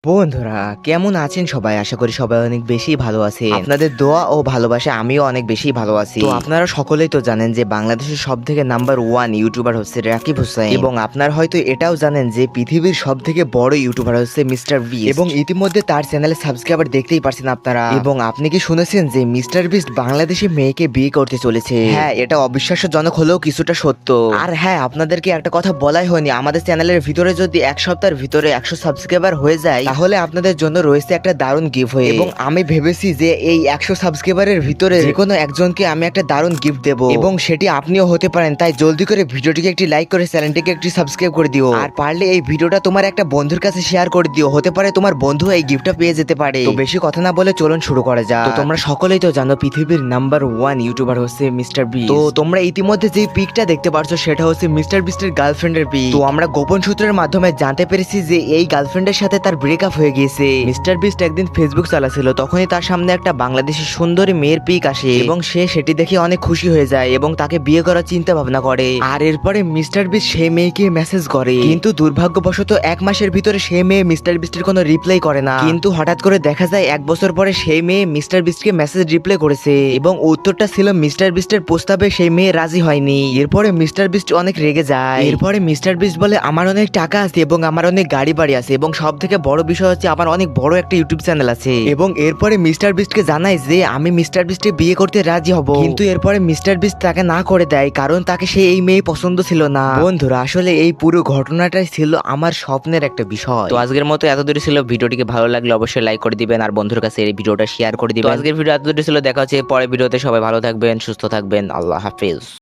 বন্ধুরা কেমন আছেন সবাই? আশা করি সবাই অনেক বেশি ভালো আছে। আপনাদের দোয়া ও ভালোবাসা আমিও অনেক বেশি ভালো আছি। তো আপনারা সকলেই তো জানেন যে বাংলাদেশের সব থেকে নাম্বার 1 ইউটিউবার হচ্ছে রাকিব হুসাইন, এবং আপনারা হয়তো এটাও জানেন যে পৃথিবীর সব থেকে বড় ইউটিউবার হচ্ছে মিস্টার বিস্ট, এবং ইতিমধ্যে তার চ্যানেলে সাবস্ক্রাইবার দেখতেই পারছেন আপনারা। এবং আপনি কি শুনেছেন যে মিস্টার বিস্ট বাংলাদেশি মেয়েকে বিয়ে করতে চলেছে? হ্যাঁ, এটা অবিশ্বাস্যজনক হলেও কিছুটা সত্য। আর হ্যাঁ, আপনাদেরকে একটা কথা বলাই হয়নি, আমাদের চ্যানেলের ভিতরে যদি এক সপ্তাহের ভিতরে 100 সাবস্ক্রাইবার হয়ে যায় তাহলে আপনাদের জন্য রয়েছে একটা দারুণ গিফট হয়ে, এবং আমি ভেবেছি যে এই 100 সাবস্ক্রাইবারের ভিতরে যে কোনো একজনকে আমি একটা দারুণ গিফট দেব, এবং সেটি আপনিও হতে পারেন। তাই জলদি করে ভিডিওটিকে একটি লাইক করে চ্যানেলটিকে একটি সাবস্ক্রাইব করে দিও, আর পারলে এই ভিডিওটা তোমার একটা বন্ধুর কাছে শেয়ার করে দিও, হতে পারে তোমার বন্ধু এই গিফটটা পেয়ে যেতে পারে। তো বেশি কথা না বলে চলুন শুরু করা যাক। তো তোমরা সকলেই তো জানো পৃথিবীর নাম্বার 1 ইউটিউবার হচ্ছে মিস্টার বিস্ট। তো তোমরা ইতিমধ্যে যে পিকটা দেখতে পারছো সেটা হচ্ছে মিস্টার বিস্টের গার্লফ্রেন্ডের পিক। তো আমরা গোপন সূত্রের মাধ্যমে জানতে পেরেছি যে এই গার্লফ্রেন্ডের সাথে তার ব্রেকআপ হয়ে গিয়েছে। মিস্টার বিস্ট একদিন ফেসবুক চালাচ্ছিল, তখনই তার সামনে একটা বাংলাদেশি সুন্দরী মেয়ের পিক আসে, এবং সে সেটি দেখে অনেক খুশি হয়ে যায় এবং তাকে বিয়ে করার চিন্তা ভাবনা করে। আর এরপরে মিস্টার বিস্ট সেই মেয়েকে মেসেজ করে, কিন্তু দুর্ভাগ্যবশত 1 মাসের ভিতরে সেই মেয়ে মিস্টার বিস্টের কোনো রিপ্লাই করে না। কিন্তু হঠাৎ করে দেখা যায় 1 বছর পরে সেই মেয়ে মিস্টার বিস্টকে মেসেজ রিপ্লাই করেছে, এবং উত্তরটা ছিল মিস্টার বিস্টের প্রস্তাবে সেই মেয়ে রাজি হয়নি। এরপরে মিস্টার বিস্ট অনেক রেগে যায়। এরপরে মিস্টার বিস্ট বলে, আমার অনেক টাকা আছে এবং আমার অনেক গাড়ি বাড়ি আছে, এবং সব থেকে বড় বিষয় হচ্ছে আমার অনেক বড় একটা ইউটিউব চ্যানেল আছে। এবং এরপরে মিস্টার বিস্টকে জানায় যে আমি মিস্টার বিস্টকে বিয়ে করতে রাজি হব, কিন্তু এরপরে মিস্টার বিস্ট তাকে না করে দেয়, কারণ তাকে সেই এই মেয়ে পছন্দ ছিল না। বন্ধুরা আসলে এই পুরো ঘটনাটাই ছিল আমার স্বপ্নের একটা বিষয়। তো আজকের মতো এতদূরই ছিল, ভিডিওটিকে ভালো লাগলে অবশ্যই লাইক করে দিবেন আর বন্ধুর কাছে এই ভিডিওটা শেয়ার করে দিবেন। আজকের ভিডিও এতদূরই ছিল, দেখা হচ্ছে পরের ভিডিওতে। সবাই ভালো থাকবেন, সুস্থ থাকবেন, আল্লাহ হাফেজ।